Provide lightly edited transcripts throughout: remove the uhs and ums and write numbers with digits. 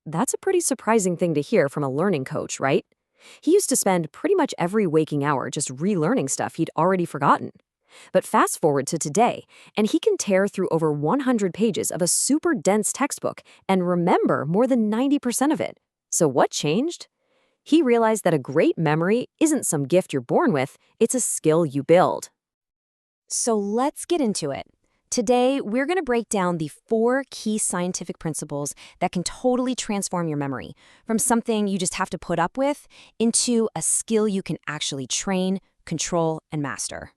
That's a pretty surprising thing to hear from a learning coach, right? He used to spend pretty much every waking hour just relearning stuff he'd already forgotten. But fast forward to today, and he can tear through over 100 pages of a super dense textbook and remember more than 90% of it. So what changed? He realized that a great memory isn't some gift you're born with, it's a skill you build. So let's get into it. Today, we're going to break down the 4 key scientific principles that can totally transform your memory from something you just have to put up with into a skill you can actually train, control, and master.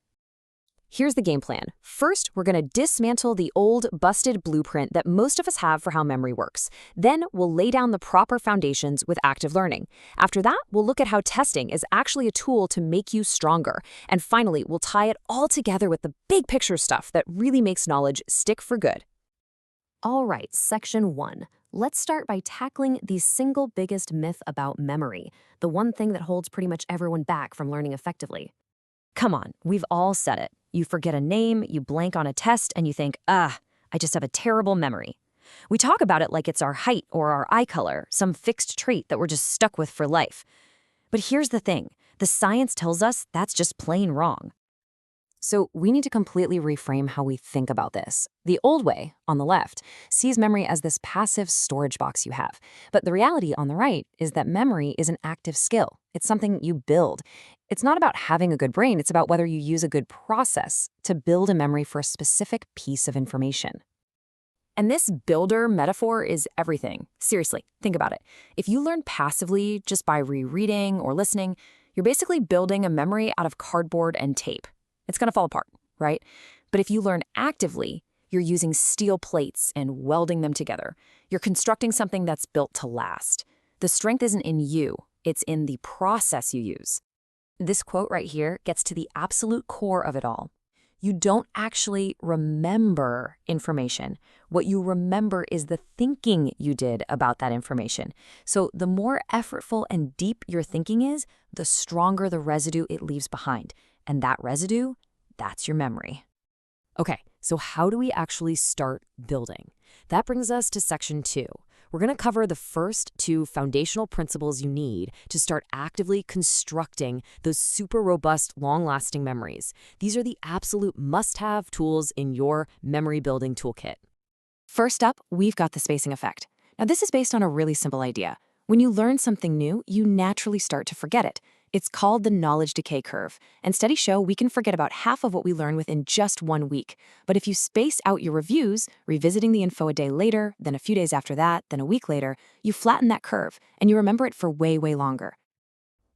Here's the game plan. First, we're going to dismantle the old, busted blueprint that most of us have for how memory works. Then, we'll lay down the proper foundations with active learning. After that, we'll look at how testing is actually a tool to make you stronger. And finally, we'll tie it all together with the big picture stuff that really makes knowledge stick for good. All right, section 1. Let's start by tackling the single biggest myth about memory, the one thing that holds pretty much everyone back from learning effectively. Come on, we've all said it. You forget a name, you blank on a test, and you think, I just have a terrible memory. We talk about it like it's our height or our eye color, some fixed trait that we're just stuck with for life. But here's the thing. The science tells us that's just plain wrong. So we need to completely reframe how we think about this. The old way, on the left, sees memory as this passive storage box you have. But the reality on the right is that memory is an active skill. It's something you build. It's not about having a good brain, it's about whether you use a good process to build a memory for a specific piece of information. And this builder metaphor is everything. Seriously, think about it. If you learn passively just by rereading or listening, you're basically building a memory out of cardboard and tape. It's going to fall apart, right? But if you learn actively, you're using steel plates and welding them together. You're constructing something that's built to last. The strength isn't in you, it's in the process you use. This quote right here gets to the absolute core of it all. You don't actually remember information. What you remember is the thinking you did about that information. So the more effortful and deep your thinking is, the stronger the residue it leaves behind. And that residue, that's your memory. Okay, so how do we actually start building? That brings us to section 2. We're going to cover the first 2 foundational principles you need to start actively constructing those super robust, long-lasting memories. These are the absolute must-have tools in your memory building toolkit. First up, we've got the spacing effect. Now, this is based on a really simple idea. When you learn something new, you naturally start to forget it. It's called the knowledge decay curve, and studies show we can forget about half of what we learn within just 1 week. But if you space out your reviews, revisiting the info a day later, then a few days after that, then a week later, you flatten that curve, and you remember it for way, way longer.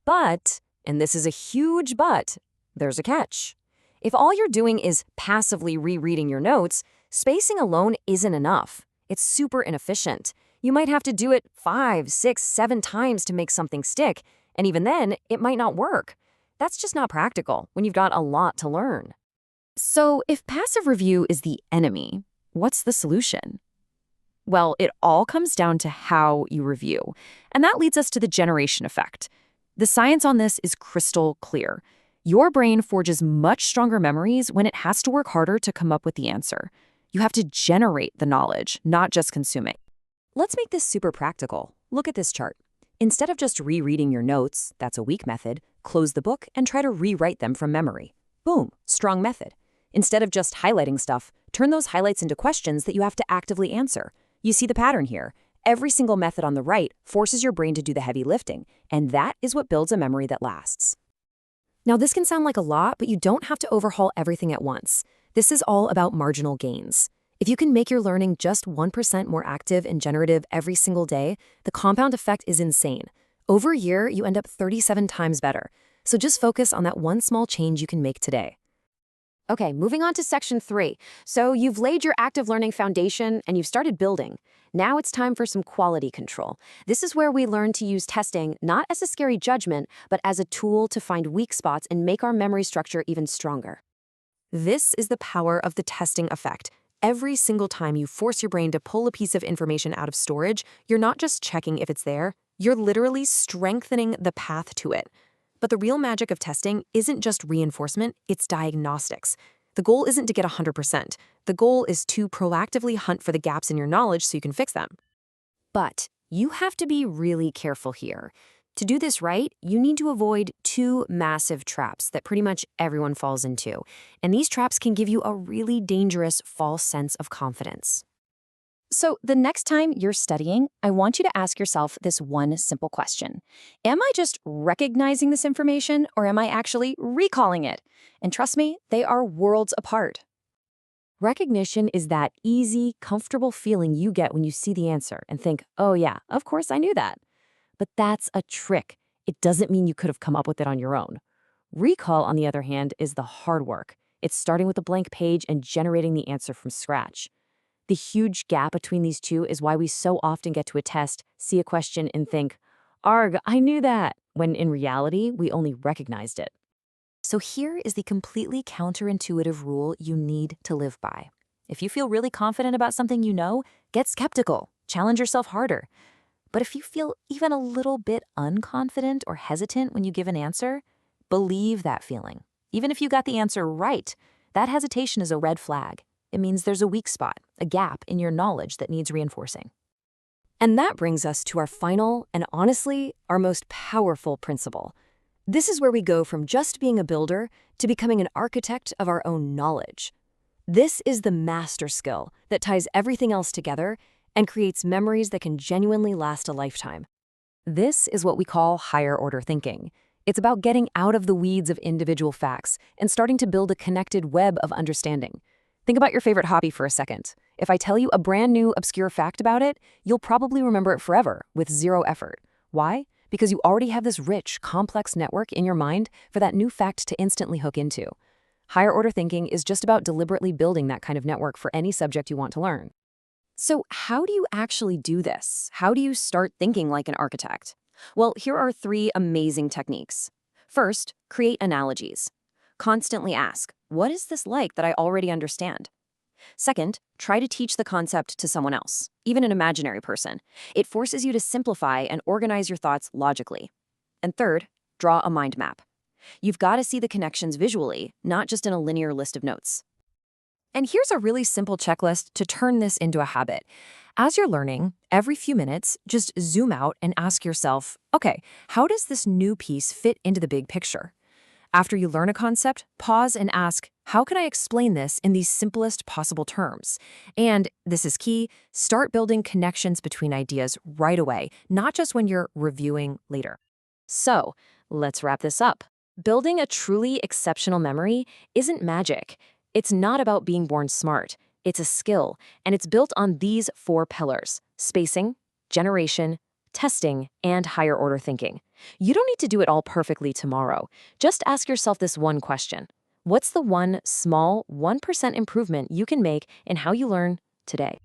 But, and this is a huge but, there's a catch. If all you're doing is passively rereading your notes, spacing alone isn't enough. It's super inefficient. You might have to do it 5, 6, 7 times to make something stick, and even then, it might not work. That's just not practical when you've got a lot to learn. So if passive review is the enemy, what's the solution? Well, it all comes down to how you review. And that leads us to the generation effect. The science on this is crystal clear. Your brain forges much stronger memories when it has to work harder to come up with the answer. You have to generate the knowledge, not just consume it. Let's make this super practical. Look at this chart. Instead of just rereading your notes, that's a weak method, close the book and try to rewrite them from memory. Boom, strong method. Instead of just highlighting stuff, turn those highlights into questions that you have to actively answer. You see the pattern here. Every single method on the right forces your brain to do the heavy lifting, and that is what builds a memory that lasts. Now, this can sound like a lot, but you don't have to overhaul everything at once. This is all about marginal gains. If you can make your learning just 1% more active and generative every single day, the compound effect is insane. Over a year, you end up 37 times better. So just focus on that one small change you can make today. Okay, moving on to section 3. So you've laid your active learning foundation and you've started building. Now it's time for some quality control. This is where we learn to use testing not as a scary judgment, but as a tool to find weak spots and make our memory structure even stronger. This is the power of the testing effect. Every single time you force your brain to pull a piece of information out of storage, you're not just checking if it's there, you're literally strengthening the path to it. But the real magic of testing isn't just reinforcement, it's diagnostics. The goal isn't to get 100%. The goal is to proactively hunt for the gaps in your knowledge so you can fix them. But you have to be really careful here. To do this right, you need to avoid two massive traps that pretty much everyone falls into. And these traps can give you a really dangerous false sense of confidence. So, the next time you're studying, I want you to ask yourself this one simple question. Am I just recognizing this information, or am I actually recalling it? And trust me, they are worlds apart. Recognition is that easy, comfortable feeling you get when you see the answer and think, oh yeah, of course I knew that. But that's a trick. It doesn't mean you could have come up with it on your own. Recall, on the other hand, is the hard work. It's starting with a blank page and generating the answer from scratch. The huge gap between these two is why we so often get to a test, see a question, and think, arg, I knew that, when in reality, we only recognized it. So here is the completely counterintuitive rule you need to live by. If you feel really confident about something you know, get skeptical, challenge yourself harder. But if you feel even a little bit unconfident or hesitant when you give an answer, believe that feeling. Even if you got the answer right, that hesitation is a red flag. It means there's a weak spot, a gap in your knowledge that needs reinforcing. And that brings us to our final and honestly, our most powerful principle. This is where we go from just being a builder to becoming an architect of our own knowledge. This is the master skill that ties everything else together and creates memories that can genuinely last a lifetime. This is what we call higher order thinking. It's about getting out of the weeds of individual facts and starting to build a connected web of understanding. Think about your favorite hobby for a second. If I tell you a brand new, obscure fact about it, you'll probably remember it forever with zero effort. Why? Because you already have this rich, complex network in your mind for that new fact to instantly hook into. Higher order thinking is just about deliberately building that kind of network for any subject you want to learn. So how do you actually do this? How do you start thinking like an architect? Well, here are 3 amazing techniques. First, create analogies. Constantly ask, what is this like that I already understand? Second, try to teach the concept to someone else, even an imaginary person. It forces you to simplify and organize your thoughts logically. And third, draw a mind map. You've got to see the connections visually, not just in a linear list of notes. And here's a really simple checklist to turn this into a habit. As you're learning, every few minutes, just zoom out and ask yourself, okay, how does this new piece fit into the big picture? After you learn a concept, pause and ask, how can I explain this in the simplest possible terms? And, this is key, start building connections between ideas right away, not just when you're reviewing later. So, let's wrap this up. Building a truly exceptional memory isn't magic. It's not about being born smart. It's a skill, and it's built on these 4 pillars: spacing, generation, testing, and higher order thinking. You don't need to do it all perfectly tomorrow. Just ask yourself this one question. What's the one small 1% improvement you can make in how you learn today?